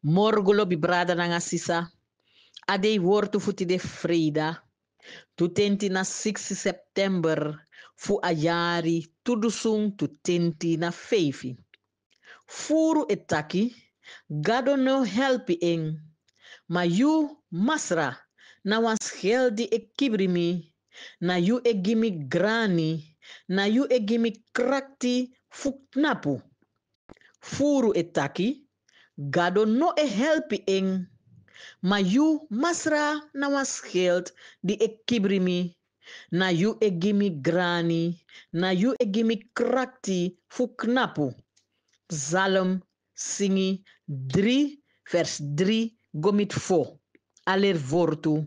Morgolo bi brada nanga sisa. Adei wortu futi de Frida. Tu tenti na 6 September. Fu ayari tudusung tu tenti na feifi. Furu etaki. Gado no helpi eng. Ma you masra. Na was geldi e kibrimi. Na you e gimi grani. Na you e gimi krakti fuknapu. Furu etaki. Gado no e helpi eng. Ma you masra na was geld di e kibrimi. Na you e gimi grani. Na you e gimi krakti fuknapu. Psalm singi 3 vers 3 gomit fo. Aler vortu.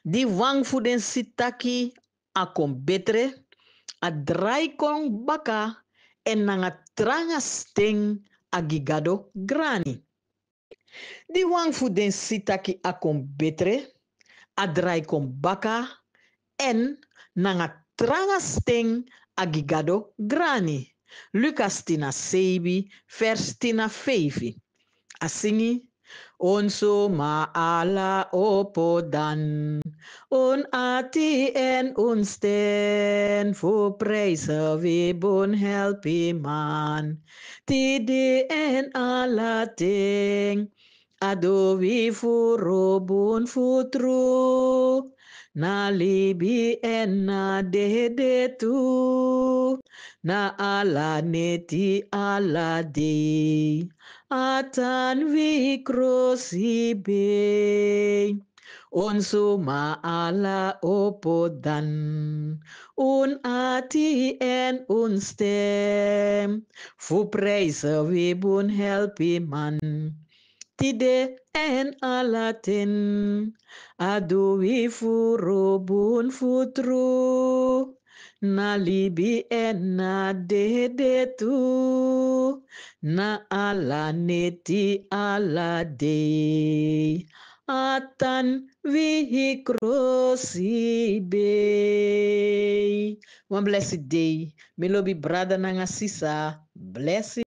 Di wang fu den sitaki a kon betre, a drai kon baka en nanga tranga steng a gigado grani. Di wang fu den sitaki a kon betre, a drai kon baka en nanga tranga steng a gigado grani. Lucas tina seibi, vers tina feifi. A singi, onso ma ala opodan. On ati en onsten, voor prijzen we bon helpi man. Tide en ala ting, ado we voor robon futru. Na libi en na de tu. Na ala neti ala de. Atan vi krosibe. Onso ma ala opodan. Un ati en un stem. Fu prijzen we bon helpi man. Tide en alaten. Ado we fu robun futru. Na libi en na de tu. Na ala neti ala de. Atan we krosi be. One blessed day. Me lobi brother nanga sisa. Blessing.